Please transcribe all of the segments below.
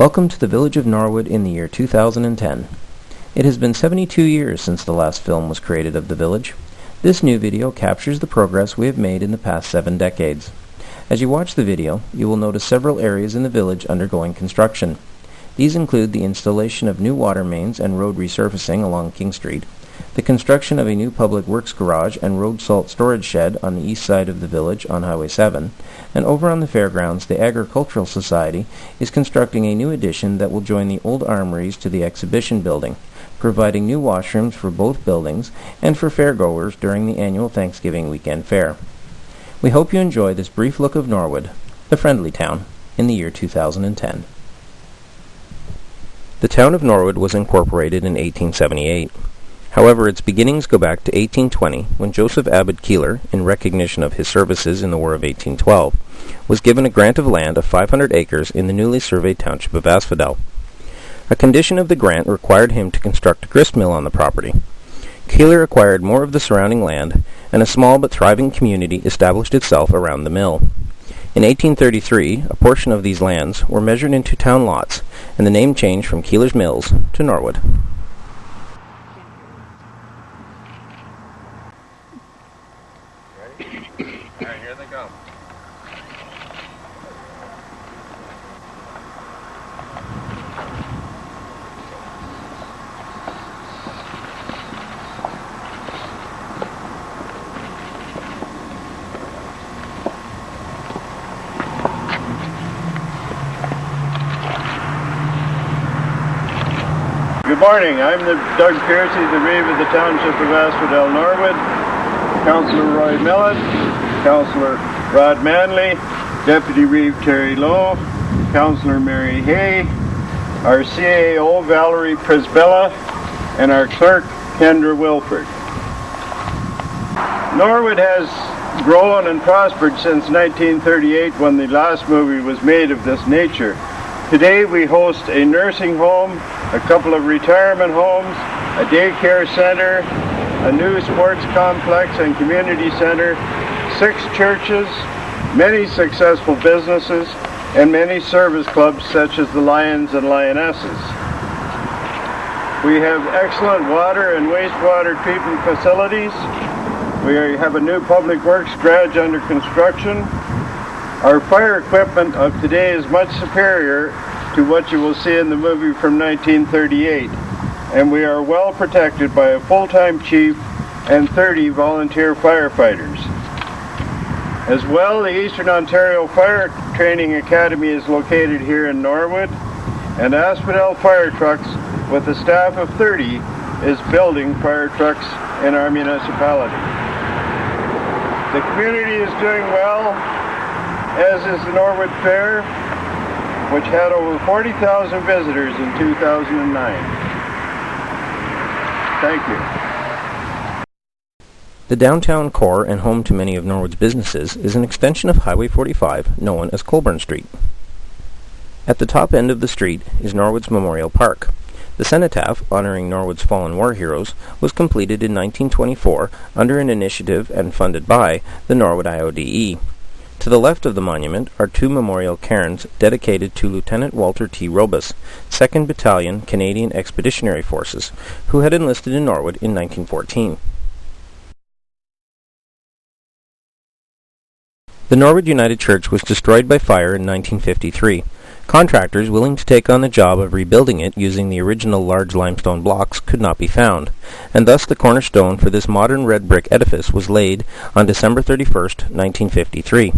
Welcome to the Village of Norwood in the year 2010. It has been 72 years since the last film was created of the village. This new video captures the progress we have made in the past 7 decades. As you watch the video, you will notice several areas in the village undergoing construction. These include the installation of new water mains and road resurfacing along King Street, the construction of a new public works garage and road salt storage shed on the east side of the village on Highway 7, and over on the fairgrounds, the Agricultural Society is constructing a new addition that will join the old armories to the exhibition building, providing new washrooms for both buildings and for fairgoers during the annual Thanksgiving weekend fair. We hope you enjoy this brief look of Norwood, the friendly town, in the year 2010. The town of Norwood was incorporated in 1878. However, its beginnings go back to 1820, when Joseph Abbott Keeler, in recognition of his services in the War of 1812, was given a grant of land of 500 acres in the newly surveyed township of Asphodel. A condition of the grant required him to construct a grist mill on the property. Keeler acquired more of the surrounding land, and a small but thriving community established itself around the mill. In 1833, a portion of these lands were measured into town lots, and the name changed from Keeler's Mills to Norwood. Good morning. I'm Doug Piercy, the Reeve of the Township of Asphodel, Norwood. Councillor Roy Millet, Councillor Rod Manley, Deputy Reeve Terry Lowe, Councillor Mary Hay, our CAO Valerie Prisbilla, and our clerk Kendra Wilford. Norwood has grown and prospered since 1938, when the last movie was made of this nature. Today we host a nursing home, a couple of retirement homes, a daycare center, a new sports complex and community center, 6 churches, many successful businesses, and many service clubs such as the Lions and Lionesses. We have excellent water and wastewater treatment facilities. We have a new public works garage under construction. Our fire equipment of today is much superior to what you will see in the movie from 1938, and we are well protected by a full-time chief and 30 volunteer firefighters. As well, the Eastern Ontario Fire Training Academy is located here in Norwood, and Asphodel Fire Trucks, with a staff of 30, is building fire trucks in our municipality. The community is doing well, as is the Norwood Fair, which had over 40,000 visitors in 2009. Thank you. The downtown core and home to many of Norwood's businesses is an extension of Highway 45 known as Colburn Street. At the top end of the street is Norwood's Memorial Park. The cenotaph, honoring Norwood's fallen war heroes, was completed in 1924 under an initiative and funded by the Norwood IODE. To the left of the monument are 2 memorial cairns dedicated to Lieutenant Walter T. Robus, 2nd Battalion, Canadian Expeditionary Forces, who had enlisted in Norwood in 1914. The Norwood United Church was destroyed by fire in 1953. Contractors willing to take on the job of rebuilding it using the original large limestone blocks could not be found, and thus the cornerstone for this modern red brick edifice was laid on December 31st, 1953.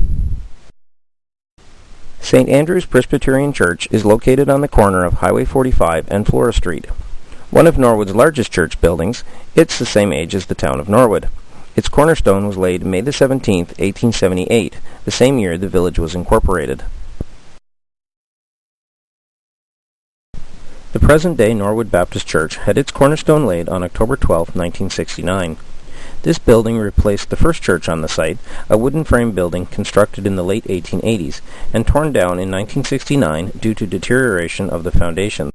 St. Andrew's Presbyterian Church is located on the corner of Highway 45 and Flora Street. One of Norwood's largest church buildings, it's the same age as the town of Norwood. Its cornerstone was laid May the 17th, 1878, the same year the village was incorporated. The present-day Norwood Baptist Church had its cornerstone laid on October 12, 1969. This building replaced the first church on the site, a wooden frame building constructed in the late 1880s and torn down in 1969 due to deterioration of the foundation.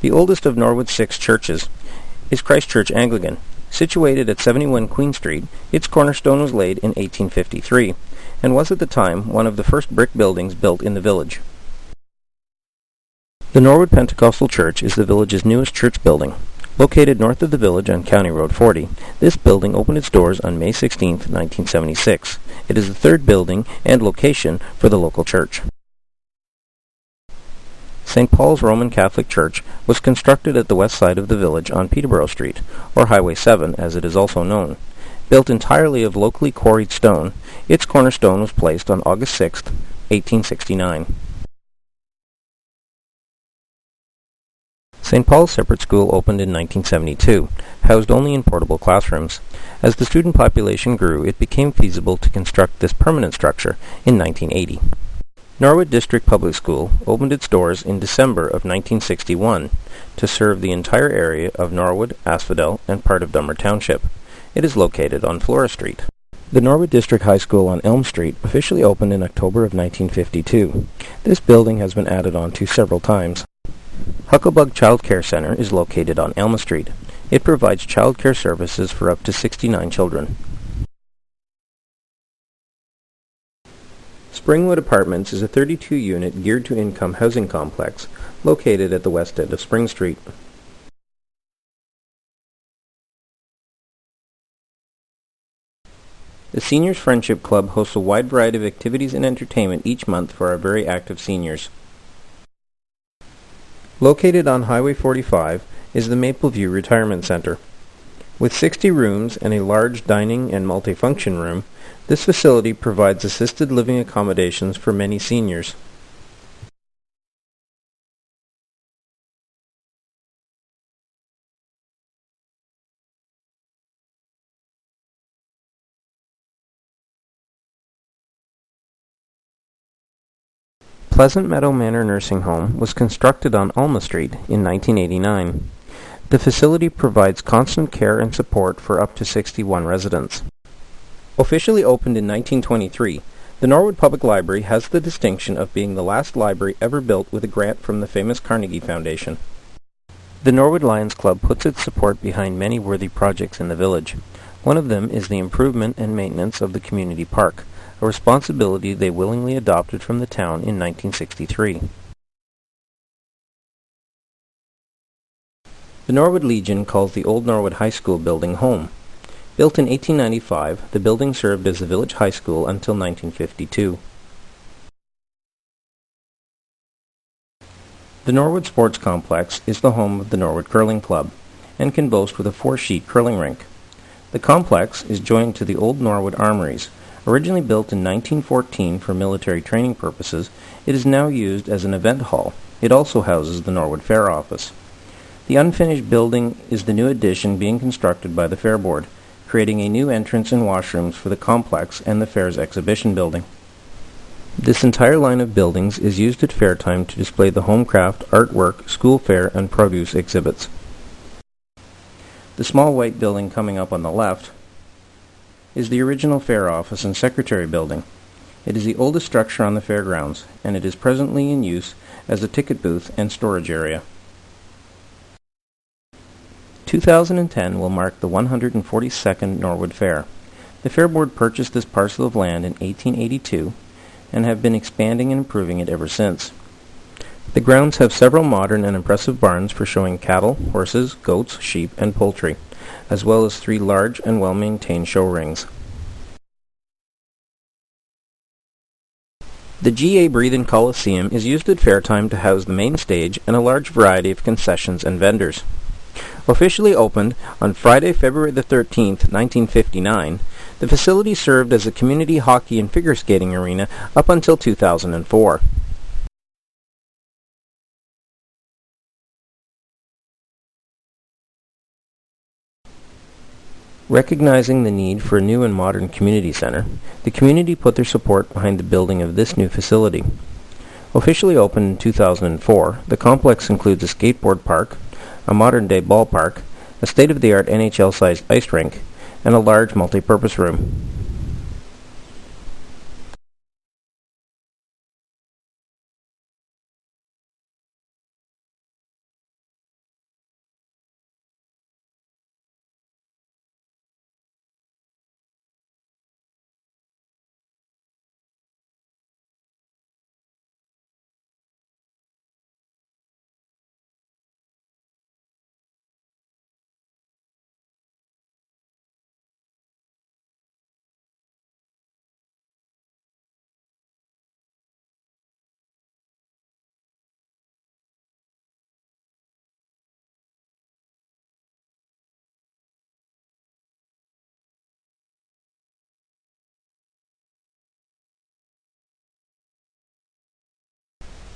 The oldest of Norwood's 6 churches is Christ Church Anglican. Situated at 71 Queen Street, its cornerstone was laid in 1853. and was at the time one of the first brick buildings built in the village. The Norwood Pentecostal Church is the village's newest church building. Located north of the village on County Road 40, this building opened its doors on May 16, 1976. It is the third building and location for the local church. St. Paul's Roman Catholic Church was constructed at the west side of the village on Peterborough Street, or Highway 7 as it is also known. Built entirely of locally quarried stone, its cornerstone was placed on August 6, 1869. St. Paul's Separate School opened in 1972, housed only in portable classrooms. As the student population grew, it became feasible to construct this permanent structure in 1980. Norwood District Public School opened its doors in December of 1961 to serve the entire area of Norwood, Asphodel, and part of Dummer Township. It is located on Flora Street. The Norwood District High School on Elm Street officially opened in October of 1952. This building has been added on to several times. Hucklebug Child Care Center is located on Elm Street. It provides child care services for up to 69 children. Springwood Apartments is a 32-unit geared-to-income housing complex located at the west end of Spring Street. The Seniors Friendship Club hosts a wide variety of activities and entertainment each month for our very active seniors. Located on Highway 45 is the Mapleview Retirement Center. With 60 rooms and a large dining and multifunction room, this facility provides assisted living accommodations for many seniors. Pleasant Meadow Manor Nursing Home was constructed on Alma Street in 1989. The facility provides constant care and support for up to 61 residents. Officially opened in 1923, the Norwood Public Library has the distinction of being the last library ever built with a grant from the famous Carnegie Foundation. The Norwood Lions Club puts its support behind many worthy projects in the village. One of them is the improvement and maintenance of the community park, a responsibility they willingly adopted from the town in 1963. The Norwood Legion calls the old Norwood High School building home. Built in 1895, the building served as the village high school until 1952. The Norwood Sports Complex is the home of the Norwood Curling Club and can boast with a 4-sheet curling rink. The complex is joined to the old Norwood Armories. Originally built in 1914 for military training purposes, it is now used as an event hall. It also houses the Norwood Fair Office. The unfinished building is the new addition being constructed by the Fair Board, creating a new entrance and washrooms for the complex and the fair's exhibition building. This entire line of buildings is used at fair time to display the homecraft, artwork, school fair, and produce exhibits. The small white building coming up on the left is the original fair office and secretary building. It is the oldest structure on the fairgrounds, and it is presently in use as a ticket booth and storage area. 2010 will mark the 142nd Norwood Fair. The Fair Board purchased this parcel of land in 1882 and have been expanding and improving it ever since. The grounds have several modern and impressive barns for showing cattle, horses, goats, sheep, and poultry, as well as 3 large and well-maintained show rings. The G.A. Breathen Coliseum is used at fair time to house the main stage and a large variety of concessions and vendors. Officially opened on Friday, February the 13th, 1959, the facility served as a community hockey and figure skating arena up until 2004. Recognizing the need for a new and modern community center, the community put their support behind the building of this new facility. Officially opened in 2004, the complex includes a skateboard park, a modern-day ballpark, a state-of-the-art NHL-sized ice rink, and a large multi-purpose room.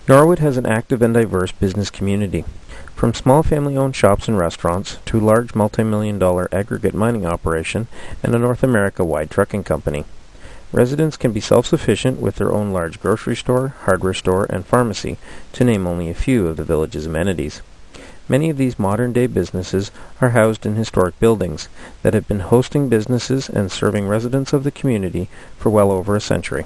Norwood has an active and diverse business community. From small family-owned shops and restaurants to large multi-million-dollar aggregate mining operation and a North America-wide trucking company. Residents can be self-sufficient with their own large grocery store, hardware store, and pharmacy, to name only a few of the village's amenities. Many of these modern-day businesses are housed in historic buildings that have been hosting businesses and serving residents of the community for well over a century.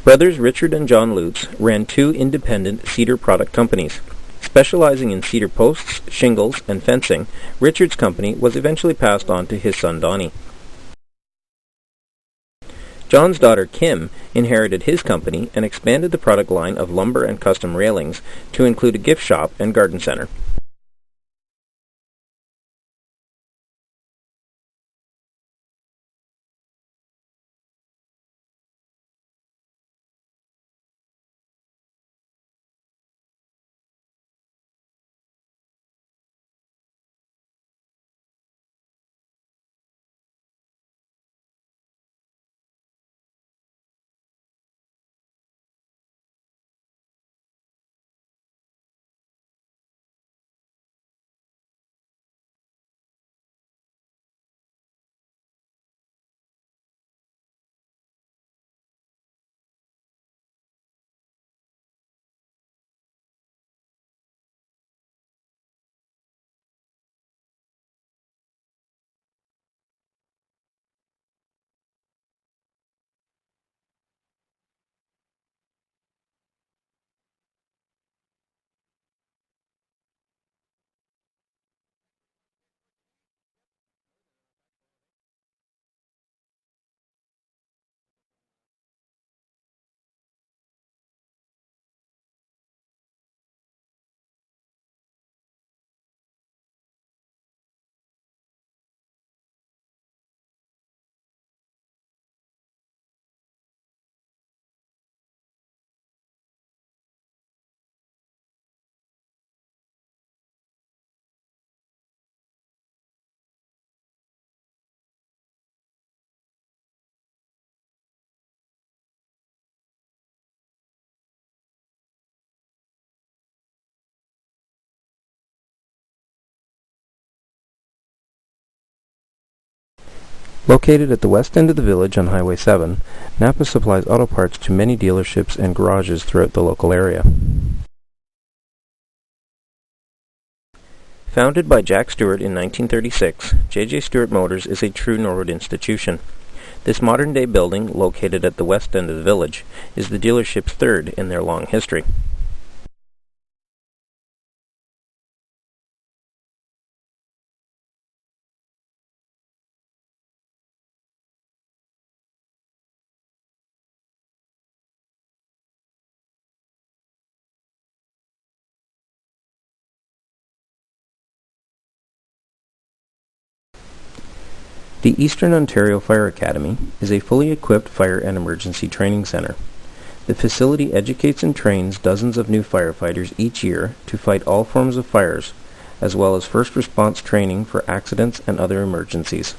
Brothers Richard and John Lutz ran two independent cedar product companies. Specializing in cedar posts, shingles, and fencing, Richard's company was eventually passed on to his son Donnie. John's daughter Kim inherited his company and expanded the product line of lumber and custom railings to include a gift shop and garden center. Located at the west end of the village on Highway 7, Napa supplies auto parts to many dealerships and garages throughout the local area. Founded by Jack Stewart in 1936, J.J. Stewart Motors is a true Norwood institution. This modern-day building, located at the west end of the village, is the dealership's third in their long history. The Eastern Ontario Fire Academy is a fully equipped fire and emergency training center. The facility educates and trains dozens of new firefighters each year to fight all forms of fires, as well as first response training for accidents and other emergencies.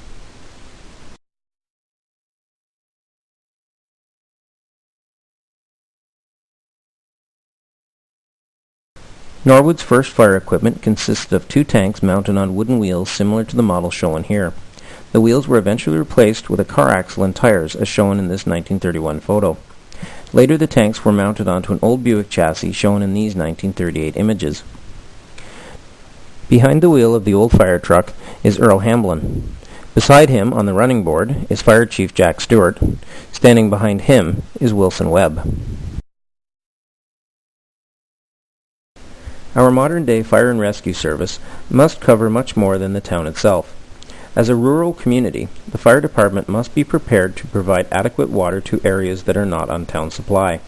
Norwood's first fire equipment consisted of 2 tanks mounted on wooden wheels similar to the model shown here. The wheels were eventually replaced with a car axle and tires, as shown in this 1931 photo. Later, the tanks were mounted onto an old Buick chassis shown in these 1938 images. Behind the wheel of the old fire truck is Earl Hamblin. Beside him, on the running board, is Fire Chief Jack Stewart. Standing behind him is Wilson Webb. Our modern-day fire and rescue service must cover much more than the town itself. As a rural community, the fire department must be prepared to provide adequate water to areas that are not on town supply.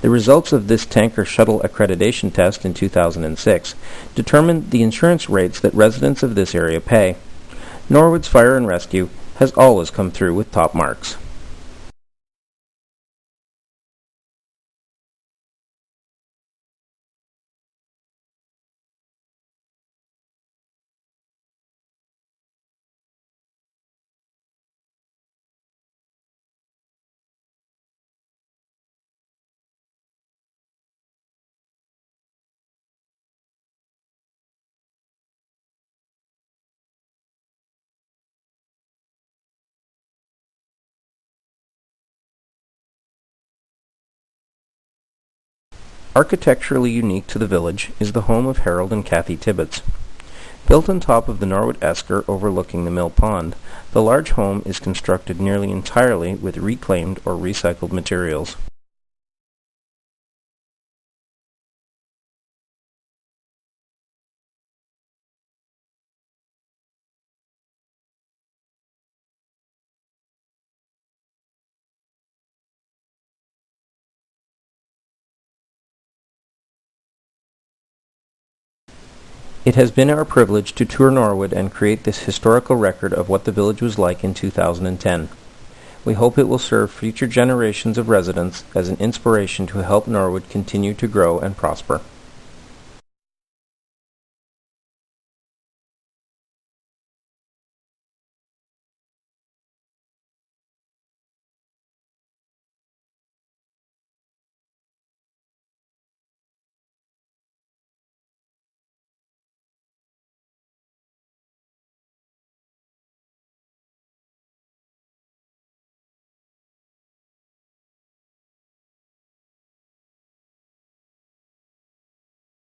The results of this tanker shuttle accreditation test in 2006 determined the insurance rates that residents of this area pay. Norwood's fire and rescue has always come through with top marks. Architecturally unique to the village is the home of Harold and Kathy Tibbets. Built on top of the Norwood Esker overlooking the mill pond, the large home is constructed nearly entirely with reclaimed or recycled materials. It has been our privilege to tour Norwood and create this historical record of what the village was like in 2010. We hope it will serve future generations of residents as an inspiration to help Norwood continue to grow and prosper.